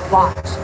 Fox.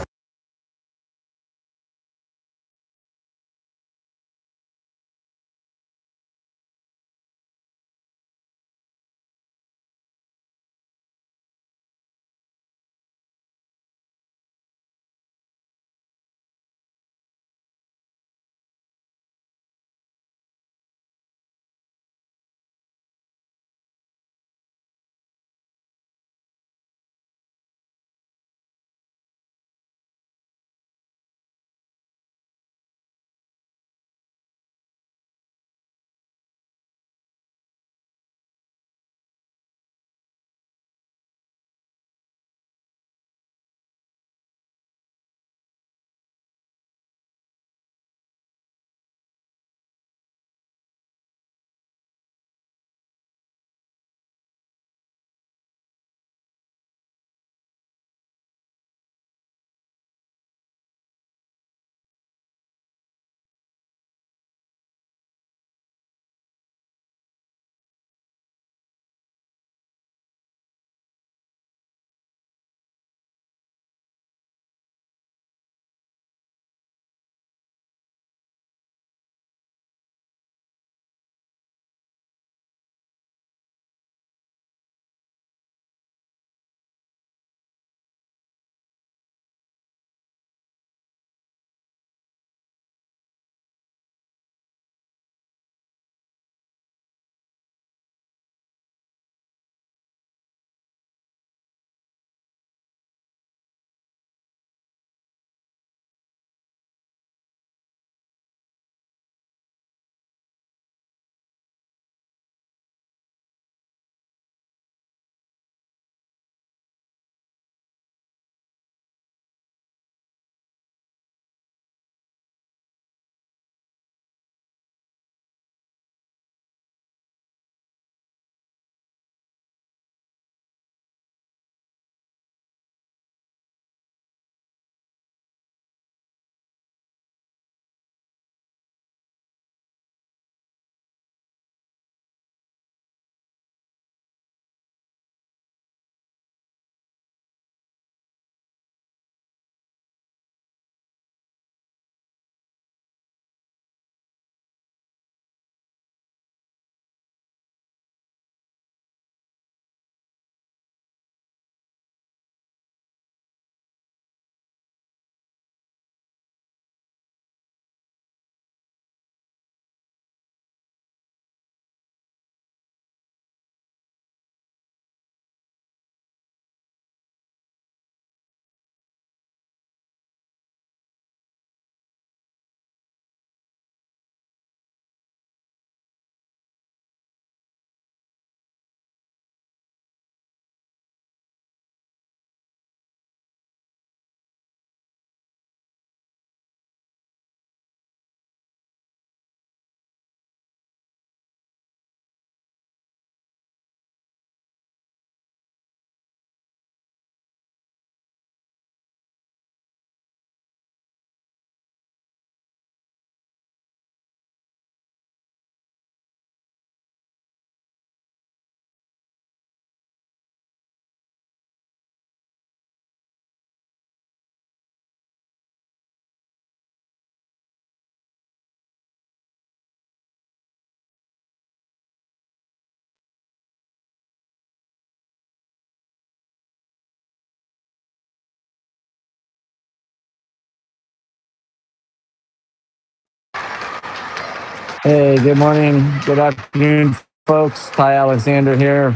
Hey, good morning, good afternoon, folks. Ty Alexander here.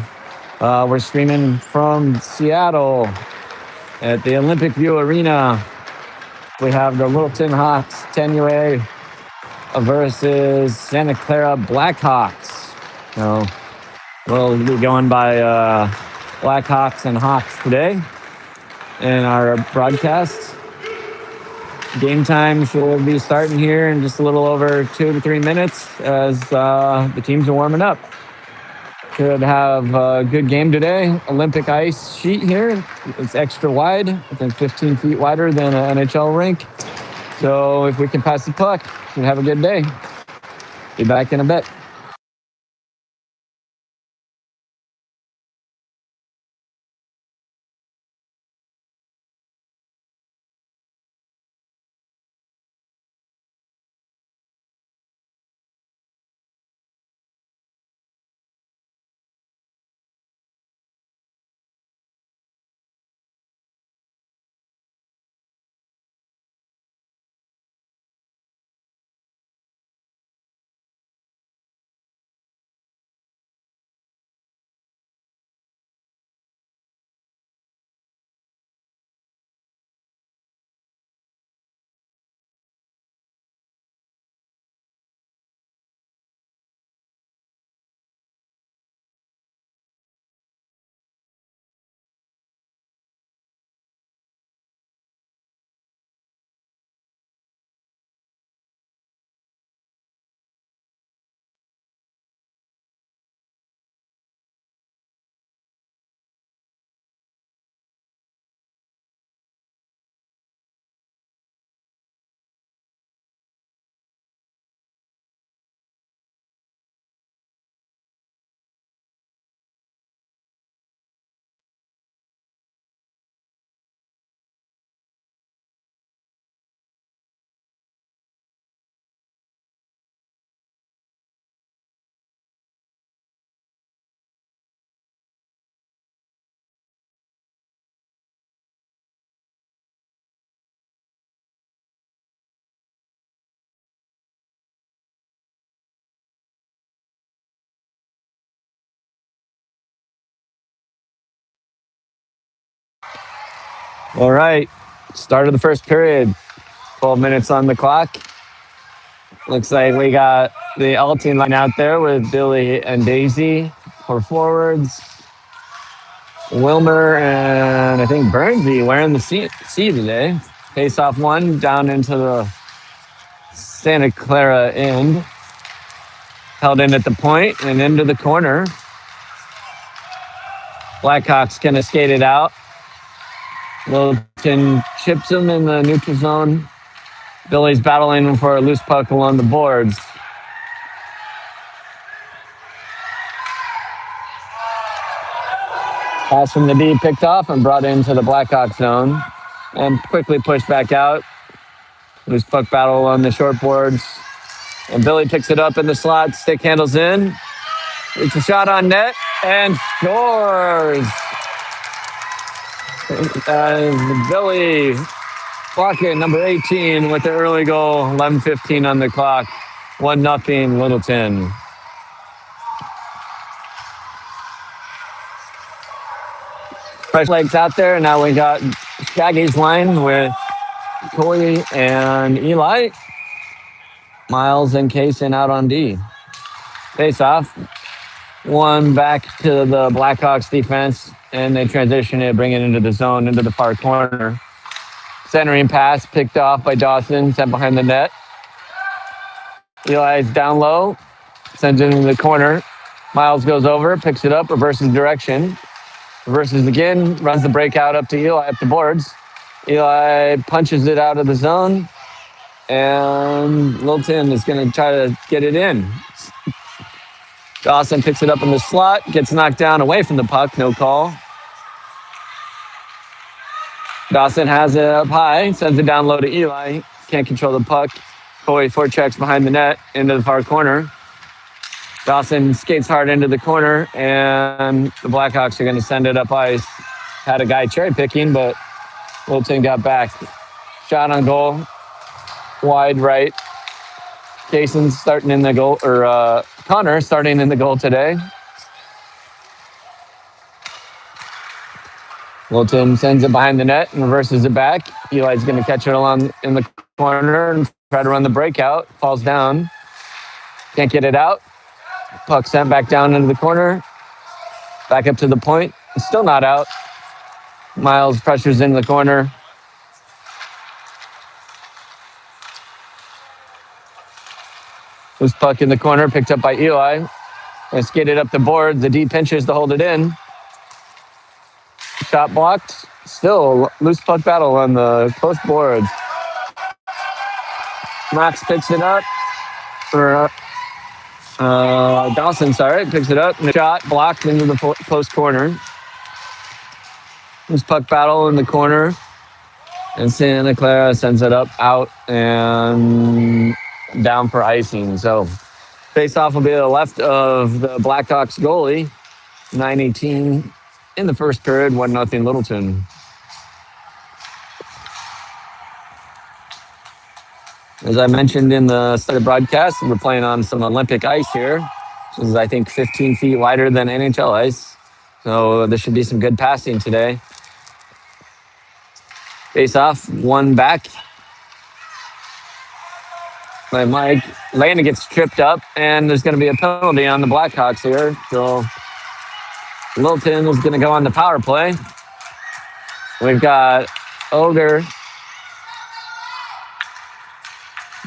We're streaming from Seattle at the Olympic View Arena. We have the Littleton Hawks 10UA versus Santa Clara Blackhawks. So we'll be going by Blackhawks and Hawks today in our broadcast. Game time should be starting here in just a little over 2 to 3 minutes as the teams are warming up. Could have a good game today. Olympic ice sheet here. It's extra wide. I think 15 feet wider than an NHL rink. So if we can pass the puck, we'll have a good day. Be back in a bit. All right. Start of the first period. 12 minutes on the clock. Looks like we got the Altian line out there with Billy and Daisy for forwards. Wilmer and I think Bernsey wearing the C today. Face off one down into the Santa Clara end. Held in at the point and into the corner. Blackhawks kind of skated out. Littleton chips him in the neutral zone. Billy's battling for a loose puck along the boards. Pass from the D picked off and brought into the Blackhawks zone and quickly pushed back out. Loose puck battle on the short boards. And Billy picks it up in the slot, stick handles in. It's a shot on net and scores. Billy Blockett, number 18, with the early goal, 11:15 on the clock. 1-0 Littleton. Fresh legs out there, and now we got Shaggy's line with Corey and Eli. Miles and Kaysen out on D. Face off. One back to the Blackhawks defense, and they transition it, bring it into the zone, into the far corner. Centering pass picked off by Dawson, sent behind the net. Eli's down low, sends it into the corner. Miles goes over, picks it up, reverses direction. Reverses again, runs the breakout up to Eli up the boards. Eli punches it out of the zone, and Littleton is going to try to get it in. Dawson picks it up in the slot, gets knocked down away from the puck, no call. Dawson has it up high, sends it down low to Eli. Can't control the puck. Corey forechecks behind the net into the far corner. Dawson skates hard into the corner, and the Blackhawks are going to send it up ice. Had a guy cherry picking, but Littleton got back. Shot on goal, wide right. Jason's starting in the goal, or Connor starting in the goal today. Littleton sends it behind the net and reverses it back. Eli's going to catch it along in the corner and try to run the breakout. Falls down. Can't get it out. Puck sent back down into the corner. Back up to the point. It's still not out. Miles pressures into the corner. Loose puck in the corner, picked up by Eli. And skated up the board. The D pinches to hold it in. Shot blocked. Still loose puck battle on the close boards. Max picks it up. Dawson, picks it up. And the shot blocked into the post corner. Loose puck battle in the corner. And Santa Clara sends it up, out, and down for icing. So face-off will be to the left of the Blackhawks goalie. 9:18 in the first period, 1-0 Littleton. As I mentioned in the start of the broadcast, we're playing on some Olympic ice here, which is, I think, 15 feet wider than NHL ice. So there should be some good passing today. Face off, one back by Mike. Landon gets tripped up, and there's going to be a penalty on the Blackhawks here. So Littleton is going to go on the power play. We've got Ogre,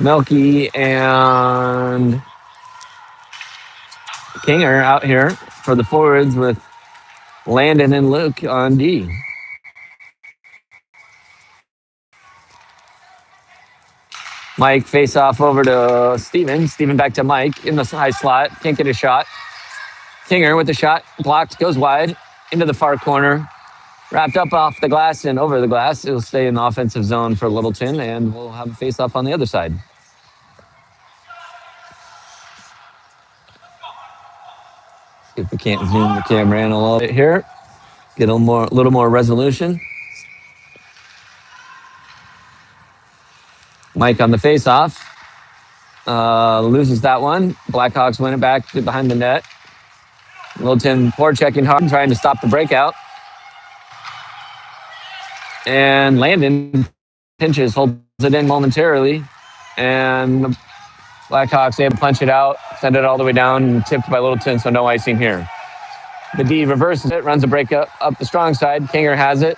Melky, and Kinger out here for the forwards with Landon and Luke on D. Mike face off over to Steven. Steven back to Mike in the high slot. Can't get a shot. Kinger with the shot. Blocked. Goes wide into the far corner. Wrapped up off the glass and over the glass. It'll stay in the offensive zone for Littleton, and we'll have a face off on the other side. See if we can't zoom the camera in a little bit here. Get a little more resolution. Mike on the face-off. Loses that one. Blackhawks win it back behind the net. Littleton forechecking hard, trying to stop the breakout. And Landon pinches, holds it in momentarily. And the Blackhawks able to punch it out, send it all the way down, and tipped by Littleton, so no icing here. The D reverses it, runs a break up the strong side. Kinger has it.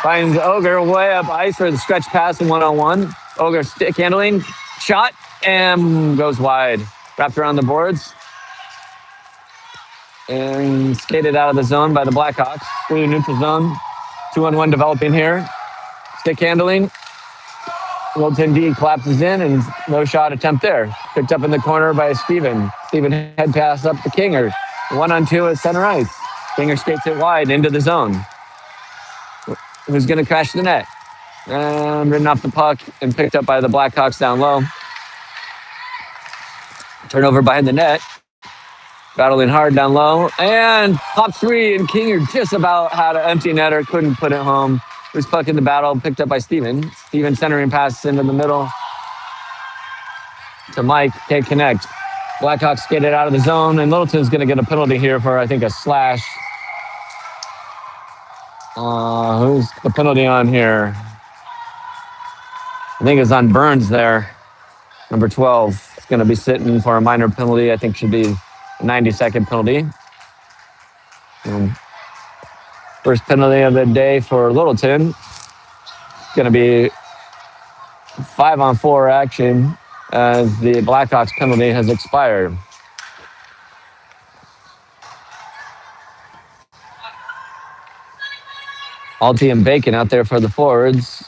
Finds Ogre way up ice for the stretch pass in one-on-one. Ogre stick handling, shot, and goes wide. Wrapped around the boards. And skated out of the zone by the Blackhawks. Through the neutral zone. 2-on-1 developing here. Stick handling. Littleton D collapses in, and no shot attempt there. Picked up in the corner by Steven. Steven head pass up to Kinger. 1-on-2 at center ice. Kinger skates it wide into the zone. Who's going to crash the net? And ridden off the puck and picked up by the Blackhawks down low. Turnover behind the net. Battling hard down low. And pop three, and Kinger just about had an empty netter. Couldn't put it home. Was puck in the battle, picked up by Steven. Steven centering pass into the middle to Mike. Can't connect. Blackhawks skated out of the zone, and Littleton's going to get a penalty here for, I think, a slash. Who's the penalty on here? I think it's on Burns there. Number 12 is going to be sitting for a minor penalty. I think should be a 90-second penalty. First penalty of the day for Littleton. It's going to be 5-on-4 action as the Blackhawks penalty has expired. Alty and Bacon out there for the forwards.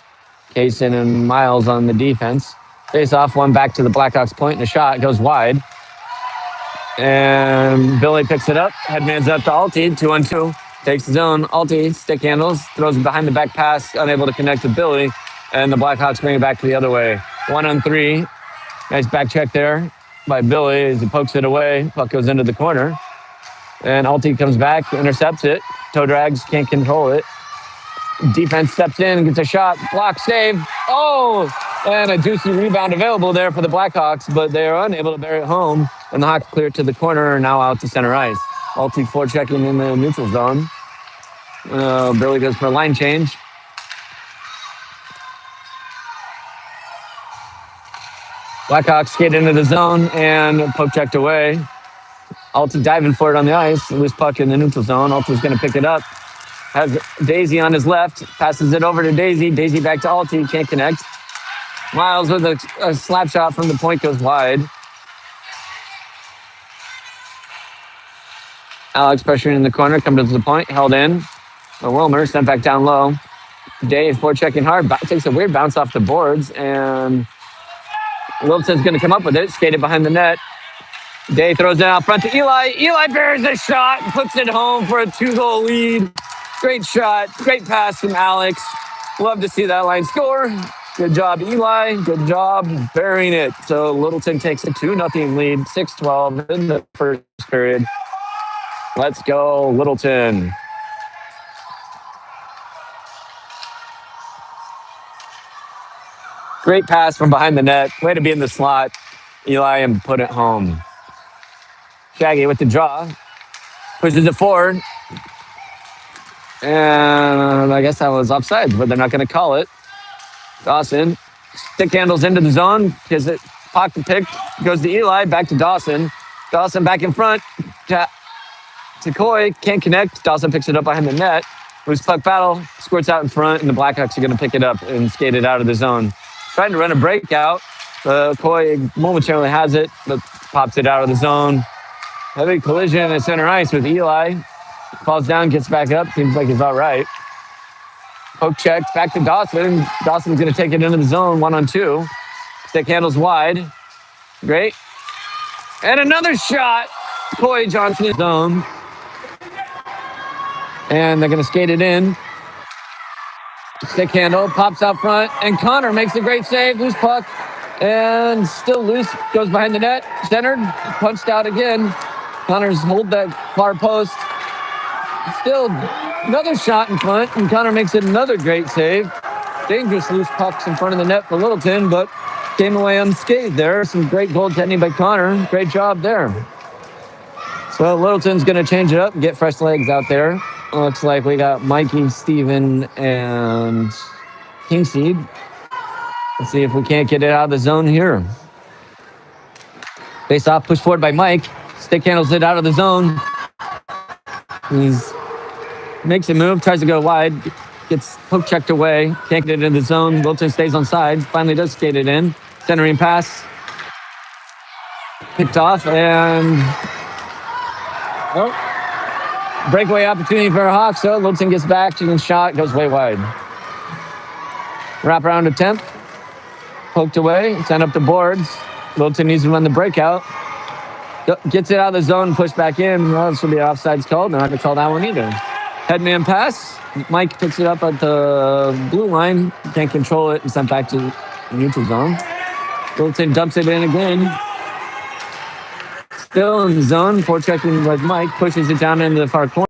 Kaysen and Miles on the defense. Face off, one back to the Blackhawks point, and a shot goes wide. And Billy picks it up. Headman's up to Alty, 2-on-2. Takes his own. Alty stick handles, throws it behind the back pass, unable to connect with Billy. And the Blackhawks bring it back to the other way. 1-on-3. Nice back check there by Billy as he pokes it away. Puck goes into the corner. And Alty comes back, intercepts it. Toe drags, can't control it. Defense steps in, gets a shot, block, save. Oh, and a juicy rebound available there for the Blackhawks, but they are unable to bear it home. And the Hawks clear it to the corner, now out to center ice. Alty forechecking in the neutral zone. Billy goes for a line change. Blackhawks skate into the zone and poke checked away. Alty diving for it on the ice. Loose puck in the neutral zone. Alty's going to pick it up. Has Daisy on his left. Passes it over to Daisy. Daisy back to Alty. Can't connect. Miles with a slap shot from the point goes wide. Alex pressuring in the corner. Comes to the point. Held in. Wilmer sent back down low. Dave forechecking hard. Takes a weird bounce off the boards. And Littleton's going to come up with it. Skated behind the net. Day throws it out front to Eli. Eli bears a shot. Puts it home for a 2-goal lead. Great shot. Great pass from Alex. Love to see that line score. Good job, Eli. Good job burying it. So Littleton takes a 2-0 lead. 6-12 in the first period. Let's go, Littleton. Great pass from behind the net. Way to be in the slot, Eli, and put it home. Shaggy with the draw. Pushes it forward. And I guess that was offsides, but they're not going to call it. Dawson. Stick handles into the zone. Gets it pocket picked. Goes to Eli. Back to Dawson. Dawson back in front. To Coy. Can't connect. Dawson picks it up behind the net. Loose puck battle. Squirts out in front, and the Blackhawks are going to pick it up and skate it out of the zone. Trying to run a breakout. Coy momentarily has it, but pops it out of the zone. Heavy collision at center ice with Eli. Falls down, gets back up. Seems like he's all right. Poke check, back to Dawson. Dawson's going to take it into the zone, 1-on-2. Stick handles wide. Great. And another shot. Coy Johnson in zone. And they're going to skate it in. Stick handle, pops out front. And Connor makes a great save. Loose puck. And still loose. Goes behind the net. Centered. Punched out again. Connor's hold that far post. Still another shot in front, and Connor makes it another great save. Dangerous loose pucks in front of the net for Littleton, but came away unscathed there. Some great goaltending by Connor. Great job there. So Littleton's going to change it up and get fresh legs out there. Looks like we got Mikey, Steven, and Kingseed. Let's see if we can't get it out of the zone here. Face off, push forward by Mike. Stick handles it out of the zone. He's makes a move, tries to go wide, gets poke checked away, can't get it in the zone. Littleton stays on side, finally does skate it in. Centering pass, picked off, and breakaway opportunity for Hawks. So Littleton gets back to the shot, goes way wide. Wraparound attempt, poked away, sent up the boards. Littleton needs to run the breakout. Gets it out of the zone, pushed back in. Well, this will be an offsides call. They're not going to call that one either. Headman pass. Mike picks it up at the blue line. Can't control it and sent back to the neutral zone. Littleton dumps it in again. Still in the zone. Forechecking with Mike. Pushes it down into the far corner.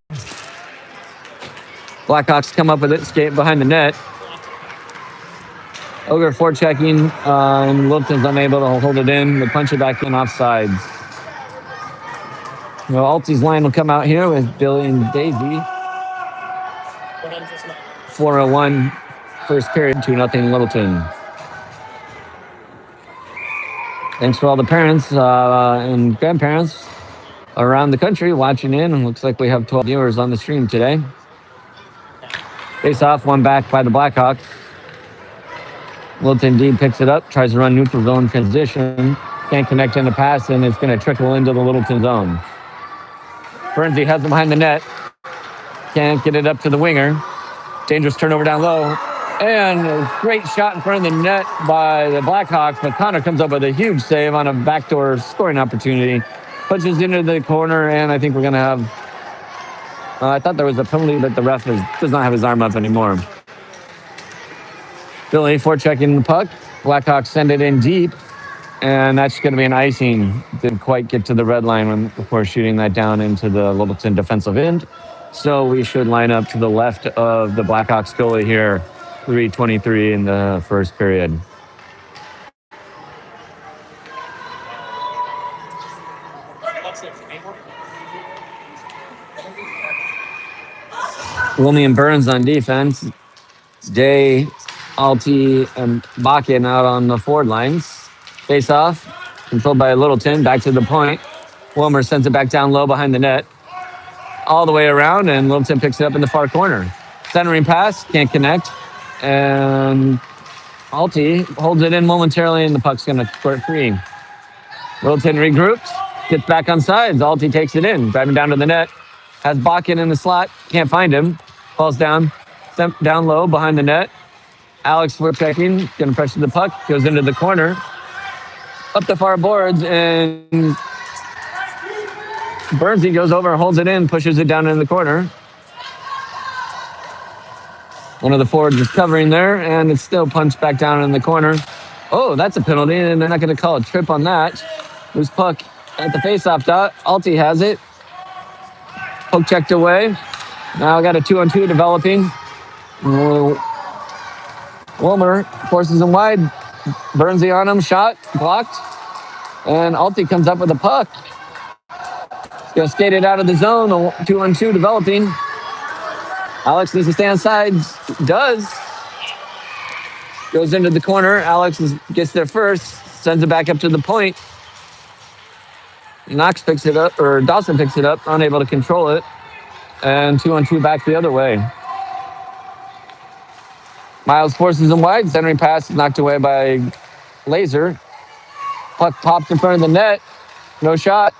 Blackhawks come up with it. Skate behind the net. Ogre forechecking. And Littleton's unable to hold it in. They punch it back in offsides. Well, Alti's line will come out here with Billy and Davey. 4:01 first period, 2-0 Littleton. Thanks for all the parents and grandparents around the country watching in. And looks like we have 12 viewers on the stream today. Face off, one back by the Blackhawks. Littleton D picks it up, tries to run neutral zone transition. Can't connect in the pass, and it's going to trickle into the Littleton zone. Bernsey has it behind the net. Can't get it up to the winger. Dangerous turnover down low. And a great shot in front of the net by the Blackhawks. But Connor comes up with a huge save on a backdoor scoring opportunity. Punches into the corner, and I think we're going to have... I thought there was a penalty, but the ref does not have his arm up anymore. Billy forechecking the puck. Blackhawks send it in deep. And that's going to be an icing. Didn't quite get to the red line before shooting that down into the Littleton defensive end. So we should line up to the left of the Blackhawks goalie here. 3:23 in the first period. William Burns on defense. Day, Alti, and Bakken out on the forward lines. Face off, controlled by Littleton, back to the point. Wilmer sends it back down low behind the net. All the way around, and Littleton picks it up in the far corner. Centering pass, can't connect. And Alti holds it in momentarily, and the puck's going to squirt free. Littleton regroups, gets back on sides. Alti takes it in, driving down to the net. Has Bakken in the slot, can't find him. Falls down, down low behind the net. Alex, we're checking, going to pressure the puck, goes into the corner. Up the far boards, and Bernsey goes over and holds it in, pushes it down in the corner. One of the forwards is covering there, and it's still punched back down in the corner. Oh, that's a penalty, and they're not going to call a trip on that. Loose puck at the faceoff dot. Alti has it. Poke checked away. Now got a 2-on-2 developing. Wilmer forces him wide. Bernsey on him, shot, blocked. And Alti comes up with a puck. He's going to skate it out of the zone, 2-on-2 developing. Alex needs to stay on sides. Does. Goes into the corner. Alex gets there first, sends it back up to the point. Knox picks it up, or Dawson picks it up, unable to control it. And 2-on-2 back the other way. Miles forces him wide. Centering pass is knocked away by Laser. Puck pops in front of the net. No shot.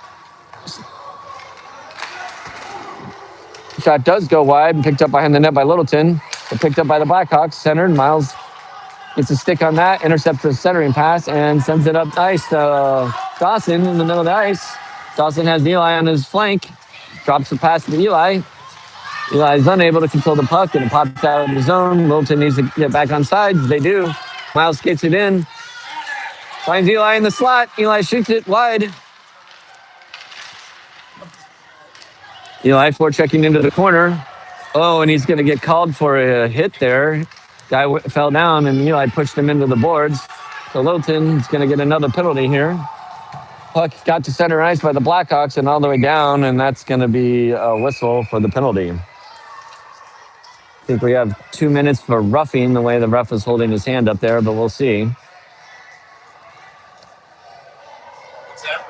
Shot does go wide and picked up behind the net by Littleton. But picked up by the Blackhawks. Centered. Miles gets a stick on that. Intercepts the centering pass and sends it up ice to Dawson in the middle of the ice. Dawson has Eli on his flank. Drops the pass to Eli. Eli is unable to control the puck, and it pops out of the zone. Littleton needs to get back on sides. They do. Miles skates it in. Finds Eli in the slot. Eli shoots it wide. Eli forechecking into the corner. Oh, and he's going to get called for a hit there. Guy fell down, and Eli pushed him into the boards. So Littleton's going to get another penalty here. Puck got to center ice by the Blackhawks and all the way down, and that's going to be a whistle for the penalty. think we have 2 minutes for roughing the way the ref is holding his hand up there, but we'll see.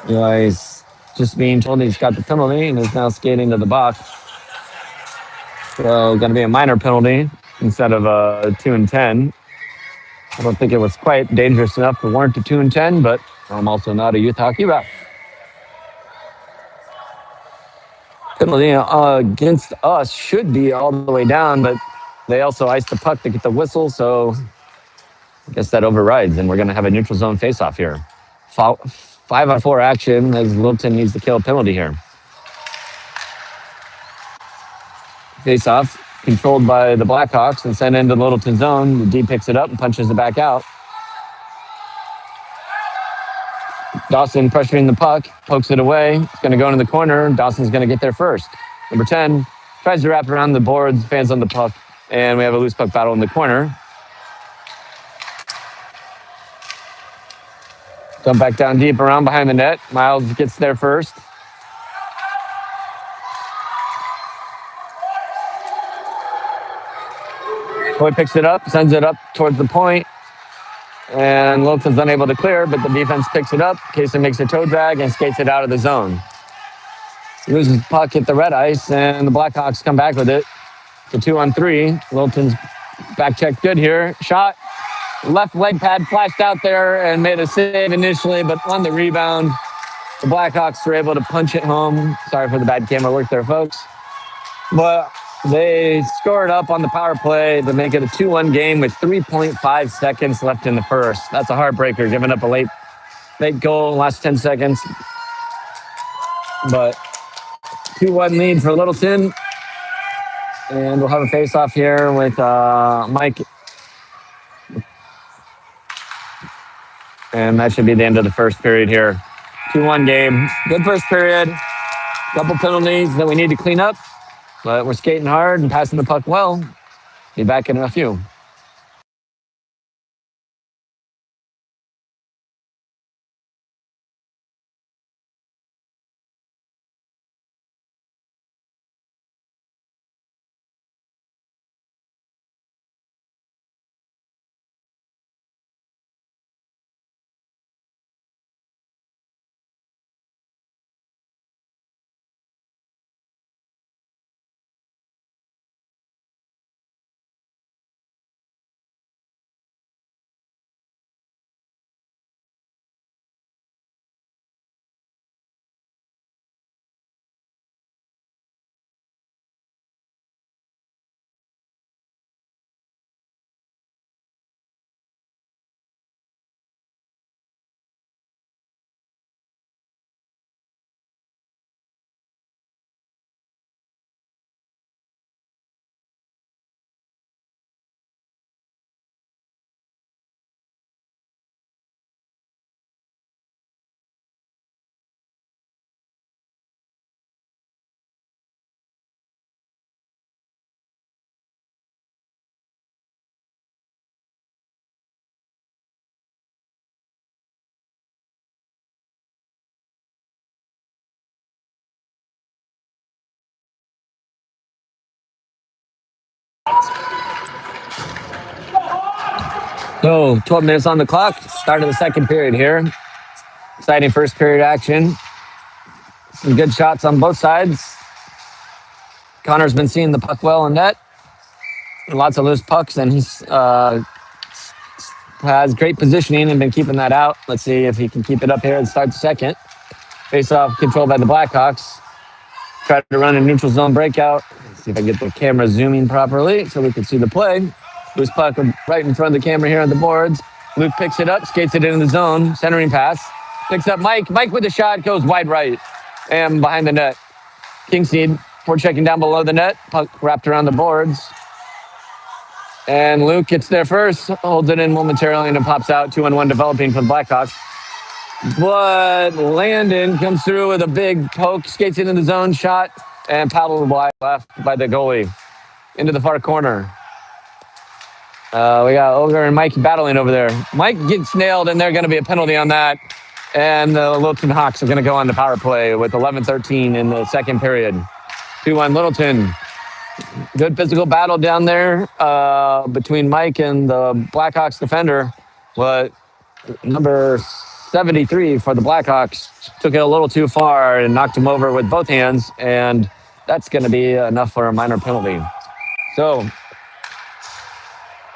He's just being told he's got the penalty and is now skating to the box. So going to be a minor penalty instead of a 2 and 10. I don't think it was quite dangerous enough to warrant a 2 and 10, but I'm also not a youth hockey ref. Penalty against us should be all the way down, but they also iced the puck to get the whistle, so I guess that overrides, and we're going to have a neutral zone faceoff here. 5-on-4 action as Littleton needs to kill a penalty here. Faceoff controlled by the Blackhawks and sent into the Littleton zone. The D picks it up and punches it back out. Dawson pressuring the puck, pokes it away. It's going to go into the corner. Dawson's going to get there first. Number 10 tries to wrap around the boards, fans on the puck, and we have a loose puck battle in the corner. Dump back down deep around behind the net. Miles gets there first. Boy picks it up, sends it up towards the point, and Littleton's unable to clear, but the defense picks it up. Kaysen makes a toe drag and skates it out of the zone. Loses the puck at the red ice, and the Blackhawks come back with it. It's a 2-on-3. Littleton's back check good here. Shot. Left leg pad flashed out there and made a save initially, but on the rebound, the Blackhawks were able to punch it home. Sorry for the bad camera work there, folks. But they scored up on the power play to make it a 2-1 game with 3.5 seconds left in the first. That's a heartbreaker, giving up a late goal in the last 10 seconds. But 2-1 lead for Littleton. And we'll have a face-off here with Mike. And that should be the end of the first period here. 2-1 game. Good first period. Couple penalties that we need to clean up. But we're skating hard and passing the puck well. Be back in a few. So 12 minutes on the clock. Start of the second period here. Exciting first period action. Some good shots on both sides. Connor's been seeing the puck well in net. Lots of loose pucks, and he's has great positioning and been keeping that out. Let's see if he can keep it up here and start the second. Face-off controlled by the Blackhawks. Try to run a neutral zone breakout. Let's see if I get the camera zooming properly so we can see the play. Loose puck right in front of the camera here on the boards. Luke picks it up, skates it into the zone, centering pass. Picks up Mike. Mike with the shot, goes wide right and behind the net. Kingseed forechecking down below the net. Puck wrapped around the boards. And Luke gets there first, holds it in momentarily, and it pops out. 2-on-1 developing for the Blackhawks. But Landon comes through with a big poke, skates into the zone, shot, and paddled wide left by the goalie into the far corner. We got Olger and Mike battling over there. Mike gets nailed, and there's going to be a penalty on that. And the Littleton Hawks are going to go on the power play with 11:13 in the second period. 2-1 Littleton. Good physical battle down there between Mike and the Blackhawks defender. But number 73 for the Blackhawks took it a little too far and knocked him over with both hands. And that's going to be enough for a minor penalty. So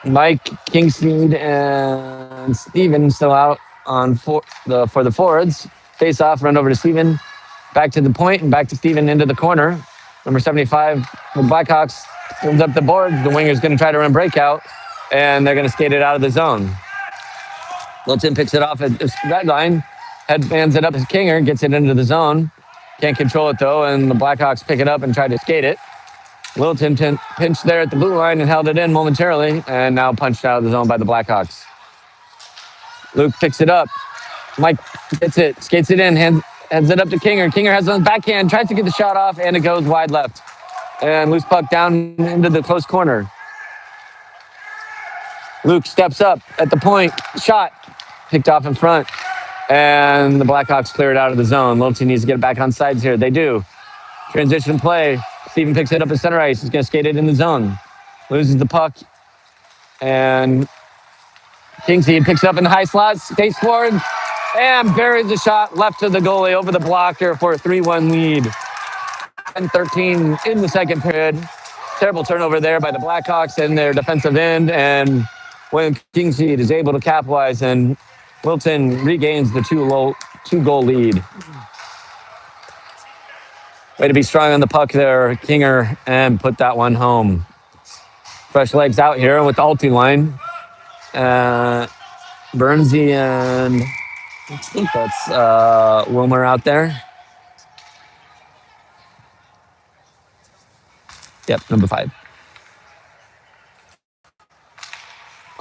Mike, Kingseed, and Steven still out on for the forwards. Face off, run over to Steven. Back to the point and back to Steven into the corner. Number 75 for the Blackhawks opens up the board. The winger's going to try to run breakout, and they're going to skate it out of the zone. Littleton picks it off at the red line, headbands it up as Kinger, gets it into the zone. Can't control it, though, and the Blackhawks pick it up and try to skate it. Littleton pinched there at the blue line and held it in momentarily, and now punched out of the zone by the Blackhawks. Luke picks it up. Mike gets it, skates it in, heads it up to Kinger. Kinger has it on his backhand, tries to get the shot off, and it goes wide left. And loose puck down into the close corner. Luke steps up at the point, shot, picked off in front, and the Blackhawks clear it out of the zone. Littleton needs to get it back on sides here. They do. Transition play. Steven picks it up at center ice. He's going to skate it in the zone. Loses the puck. And Kingseed picks it up in the high slot, skates forward, and buries the shot left to the goalie over the blocker for a 3-1 lead. 10-13 in the second period. Terrible turnover there by the Blackhawks and their defensive end. And when Kingseed is able to capitalize, and Littleton regains the two-goal lead. Way to be strong on the puck there, Kinger, and put that one home. Fresh legs out here with the Alti line. Burnsy and I think that's Wilmer out there. Yep, number 5.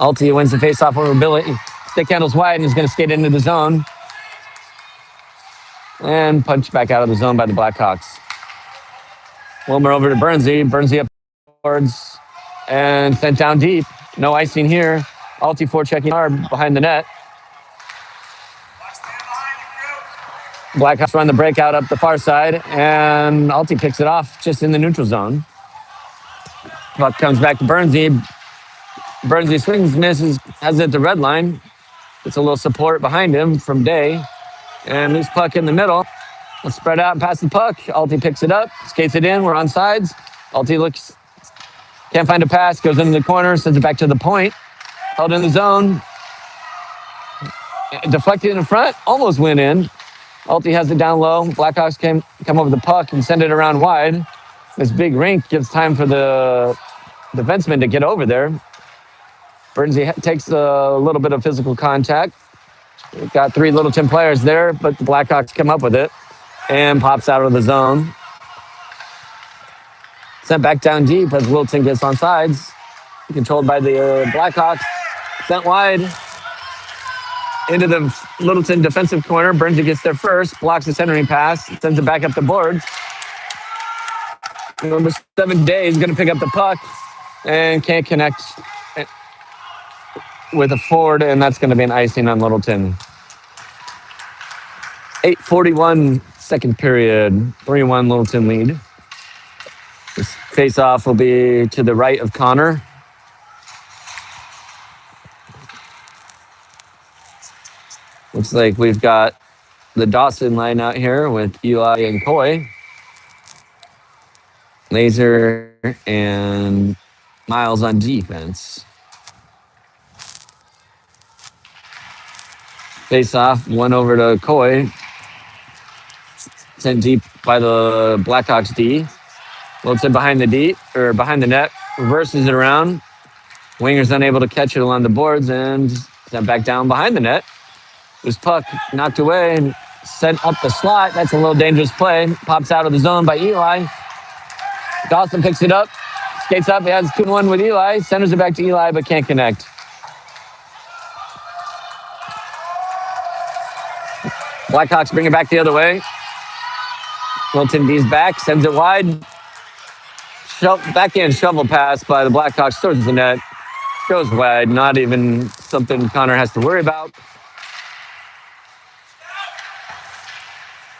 Alti wins the faceoff over Billy. Stick handles wide and is going to skate into the zone. And punched back out of the zone by the Blackhawks. Wilmer over to Burnsy. Burnsy up towards and sent down deep. No icing here. Alti forechecking hard behind the net. Blackhawks run the breakout up the far side, and Alti picks it off just in the neutral zone. Puck comes back to Burnsy. Burnsy swings, misses, has it at the red line. Gets a little support behind him from Day. And loose puck in the middle. Let's spread out and pass the puck. Alti picks it up, skates it in. We're on sides. Alti looks, can't find a pass, goes into the corner, sends it back to the point. Held in the zone. Deflected in front, almost went in. Alti has it down low. Blackhawks come over the puck and send it around wide. This big rink gives time for the defenseman to get over there. Burnsy takes a little bit of physical contact. We've got 3 Littleton players there, but the Blackhawks come up with it and pops out of the zone. Sent back down deep as Littleton gets on sides. Controlled by the Blackhawks. Sent wide into the Littleton defensive corner. Burnsy gets there first, blocks the centering pass, sends it back up the boards. Number 7 Day is going to pick up the puck and can't connect with a forward, and that's going to be an icing on Littleton. 8:41 second period, 3-1 Littleton lead. This face-off will be to the right of Connor. Looks like we've got the Dawson line out here with Eli and Coy. Laser and Miles on defense. Face off, one over to Coy. Sent deep by the Blackhawks D. Littleton behind the net, reverses it around. Winger's unable to catch it along the boards and sent back down behind the net. This puck knocked away and sent up the slot. That's a little dangerous play. Pops out of the zone by Eli. Dawson picks it up, skates up. He has 2-1 with Eli. Centers it back to Eli, but can't connect. Blackhawks bring it back the other way. Littleton D's back, sends it wide. Backhand shovel pass by the Blackhawks towards the net. Goes wide, not even something Connor has to worry about.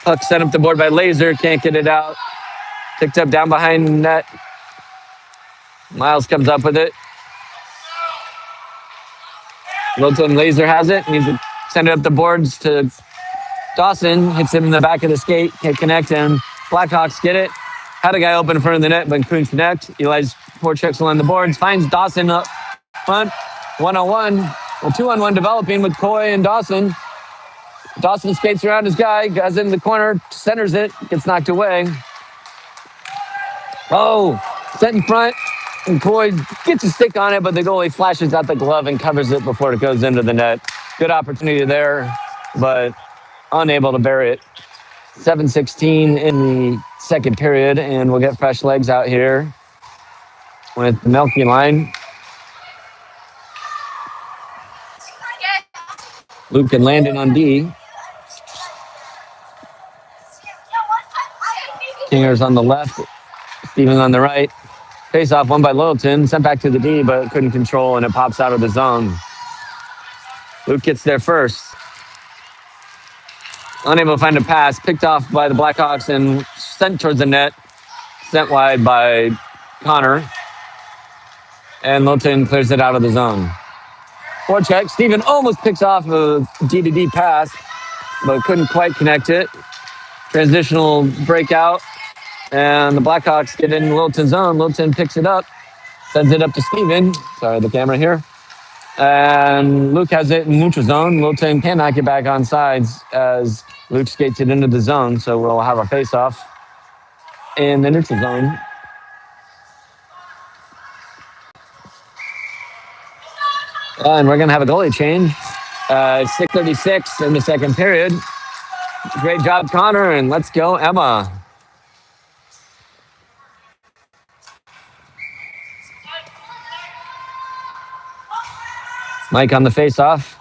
Puck sent up the board by Laser, can't get it out. Picked up down behind net Miles comes up with it. Littleton Laser has it. Needs to send it up the boards to Dawson. Hits him in the back of the skate. Can't connect him. Blackhawks get it. Had a guy open in front of the net, but couldn't connect. Eli's forechecks along the boards. Finds Dawson up front. 1-on-1. Well, 2-on-1 developing with Coy and Dawson. Dawson skates around his guy. Guys in the corner. Centers it. Gets knocked away. Oh, set in front. And Coy gets a stick on it, but the goalie flashes out the glove and covers it before it goes into the net. Good opportunity there, but unable to bury it. 7:16 in the second period, and we'll get fresh legs out here with the Melky line. Luke and Landon on D. Kinger's on the left. Steven on the right. Face-off won by Littleton. Sent back to the D, but couldn't control, and it pops out of the zone. Luke gets there first. Unable to find a pass. Picked off by the Blackhawks and sent towards the net. Sent wide by Connor. And Littleton clears it out of the zone. Forecheck. Steven almost picks off a D-to-D pass, but couldn't quite connect it. Transitional breakout. And the Blackhawks get in Littleton's zone. Littleton picks it up. Sends it up to Steven. Sorry, the camera here. And Luke has it in neutral zone. Littleton cannot get back on sides as Luke skates it into the zone. So we'll have a face-off in the neutral zone. And we're going to have a goalie change. 6:36 in the second period. Great job, Connor. And let's go, Emma. Mike on the face-off.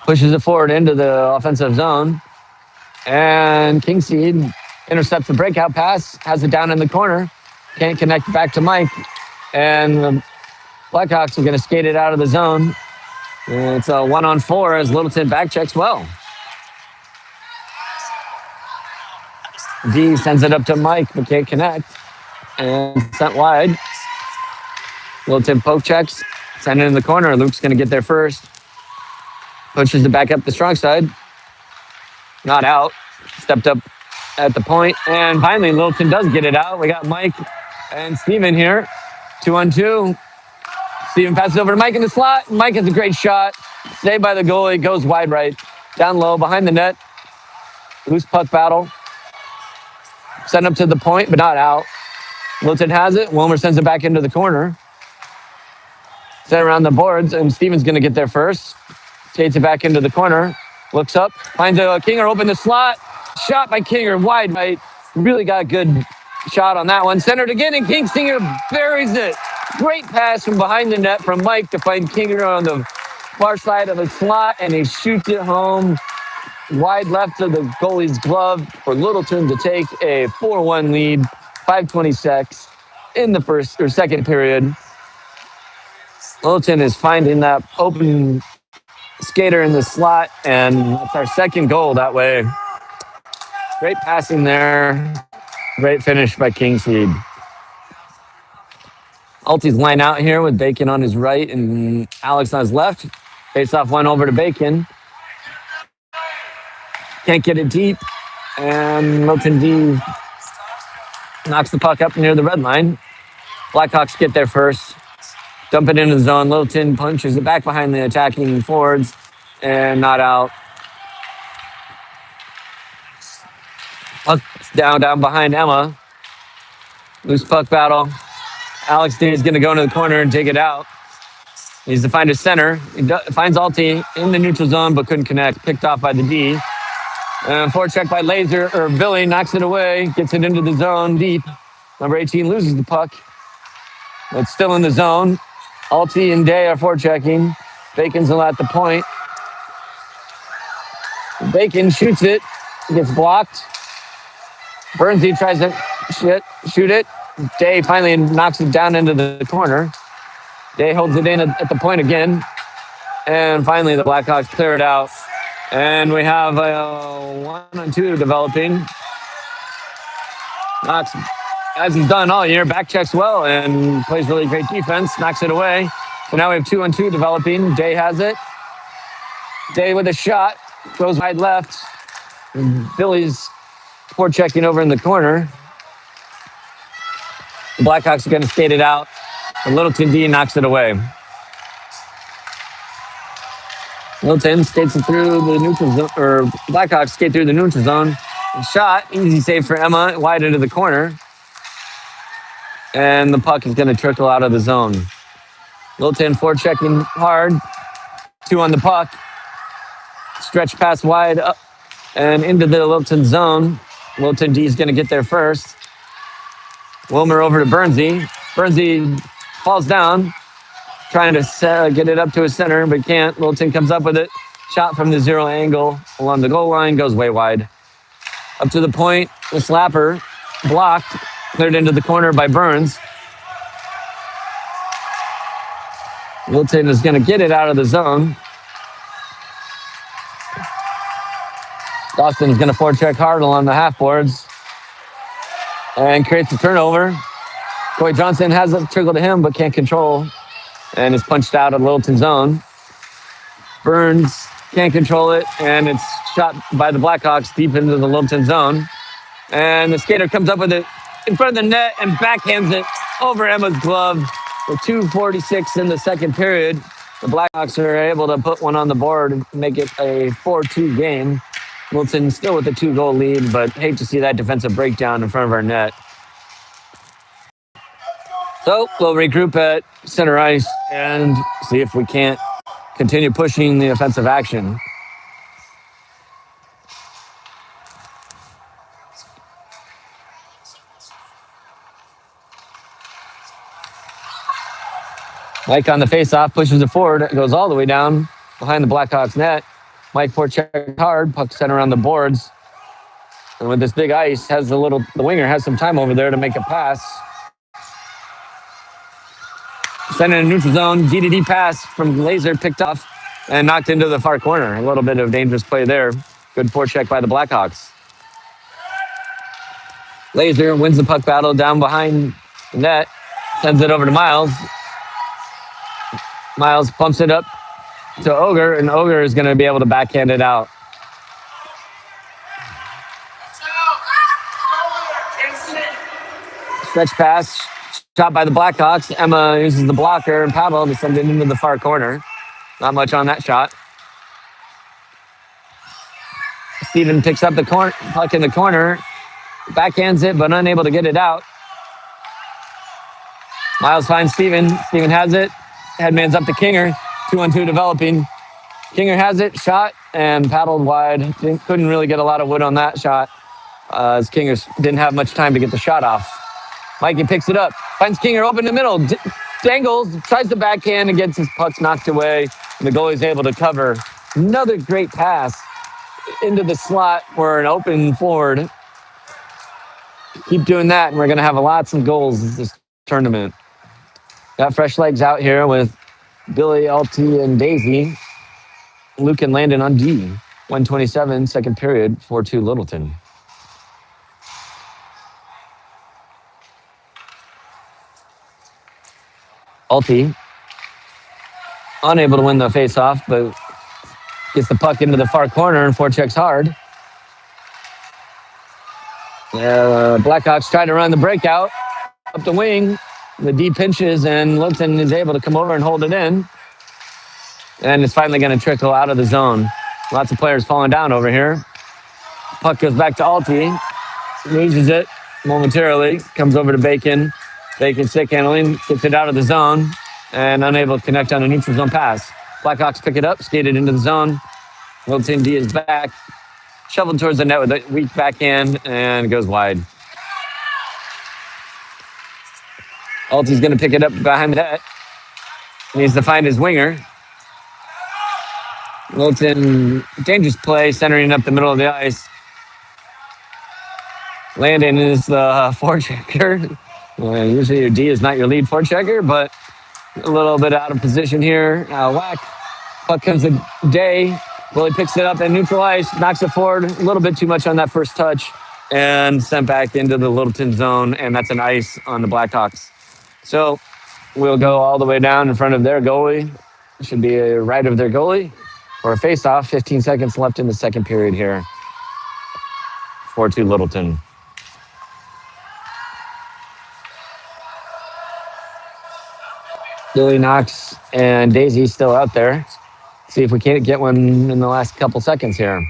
Pushes it forward into the offensive zone. And Kingseed intercepts the breakout pass. Has it down in the corner. Can't connect back to Mike. And the Blackhawks are going to skate it out of the zone. And it's a 1-on-4 as Littleton back checks well. D sends it up to Mike, but can't connect. And sent wide. Littleton poke checks. Send it in the corner. Luke's going to get there first. Pushes it back up the strong side. Not out. Stepped up at the point. And finally, Littleton does get it out. We got Mike and Steven here. 2-on-2. Steven passes over to Mike in the slot. Mike has a great shot. Saved by the goalie. Goes wide right. Down low, behind the net. Loose puck battle. Sent up to the point, but not out. Littleton has it. Wilmer sends it back into the corner. Sent around the boards, and Steven's going to get there first. Skates it back into the corner. Looks up. Finds a Kinger open the slot. Shot by Kinger wide right. Really got a good shot on that one. Centered again, and Kinger buries it. Great pass from behind the net from Mike to find Kinger on the far side of the slot, and he shoots it home wide left of the goalie's glove for Littleton to take a 4-1 lead. 5:26 in the second period. Littleton is finding that open skater in the slot, and that's our second goal that way. Great passing there. Great finish by Kingseed. Alti's line out here with Bacon on his right and Alex on his left. Face-off one over to Bacon. Can't get it deep, and Littleton D knocks the puck up near the red line. Blackhawks get there first. Dump it into the zone. Littleton punches it back behind the attacking forwards and not out. Puck's down behind Emma. Loose puck battle. Alex D is going to go into the corner and take it out. He needs to find his center. He finds Alti in the neutral zone but couldn't connect. Picked off by the D. Forecheck by Billy knocks it away. Gets it into the zone deep. Number 18 loses the puck. It's still in the zone. Alti and Day are forechecking. Bacon's at the point. Bacon shoots it. Gets blocked. Burnsy tries to shoot it. Day finally knocks it down into the corner. Day holds it in at the point again. And finally the Blackhawks clear it out. And we have a 1-on-2 developing. Knocks as he's done all year, back checks well and plays really great defense, knocks it away. So now we have 2-on-2 developing. Day has it. Day with a shot, goes wide left. Billy's forechecking over in the corner. The Blackhawks are going to skate it out. And Littleton D knocks it away. Littleton skates it through the neutral zone, or Blackhawks skate through the neutral zone. Shot, easy save for Emma, wide into the corner. And the puck is going to trickle out of the zone. Littleton forechecking hard. 2 on the puck. Stretch pass wide up and into the Littleton zone. Littleton D is going to get there first. Wilmer over to Bernsey. Bernsey falls down, trying to get it up to his center, but can't. Littleton comes up with it. Shot from the zero angle along the goal line, goes way wide. Up to the point, the slapper blocked, cleared into the corner by Burns. Littleton is going to get it out of the zone. Dawson is going to forecheck hard along the half boards and creates a turnover. Corey Johnson has a trickle to him, but can't control and is punched out of Littleton zone. Burns can't control it, and it's shot by the Blackhawks deep into the Littleton zone. And the skater comes up with it in front of the net and backhands it over Emma's glove. With 2:46 in the second period, the Blackhawks are able to put one on the board and make it a 4-2 game. Littleton still with a 2-goal lead, but hate to see that defensive breakdown in front of our net. So we'll regroup at center ice and see if we can't continue pushing the offensive action. Mike on the faceoff pushes it forward. It goes all the way down behind the Blackhawks net. Mike forecheck hard, puck center on the boards. And with this big ice, the winger has some time over there to make a pass. Sent in a neutral zone, D-to-D pass from Laser, picked off and knocked into the far corner. A little bit of dangerous play there. Good forecheck by the Blackhawks. Laser wins the puck battle down behind the net, sends it over to Miles. Miles pumps it up to Ogre, and Ogre is going to be able to backhand it out. Stretch pass, shot by the Blackhawks. Emma uses the blocker and paddle to send it into the far corner. Not much on that shot. Steven picks up the puck in the corner, backhands it, but unable to get it out. Miles finds Steven. Steven has it. Headman's up to Kinger. 2-on-2 developing. Kinger has it, shot, and paddled wide. Couldn't really get a lot of wood on that shot as Kinger didn't have much time to get the shot off. Mikey picks it up, finds Kinger open in the middle, dangles, tries the backhand and gets his pucks knocked away, and the goalie's able to cover. Another great pass into the slot for an open forward. Keep doing that, and we're going to have lots of goals this tournament. Got fresh legs out here with Billy, Alty, and Daisy. Luke and Landon on D. 1:27, second period, 4-2 Littleton. Alty, unable to win the faceoff, but gets the puck into the far corner and forechecks hard. Blackhawks try to run the breakout up the wing. The D pinches, and Littleton is able to come over and hold it in. And it's finally going to trickle out of the zone. Lots of players falling down over here. Puck goes back to Alty. Loses it momentarily. Comes over to Bacon. Bacon stick handling. Gets it out of the zone. And unable to connect on a neutral zone pass. Blackhawks pick it up. Skated into the zone. Littleton D is back. Shoveled towards the net with a weak backhand. And goes wide. Alty's going to pick it up behind the net. Needs to find his winger. Littleton, dangerous play, centering up the middle of the ice. Landon is the forechecker. Usually your D is not your lead forechecker, but a little bit out of position here. Whack. Puck comes to Day. Willie picks it up and neutral ice, knocks it forward. A little bit too much on that first touch. and sent back into the Littleton zone, and that's an ice on the Blackhawks. So we'll go all the way down in front of their goalie. Should be a right of their goalie or a face-off. 15 seconds left in the second period here. 4-2 Littleton. Billy Knox and Daisy still out there. See if we can't get one in the last couple seconds here.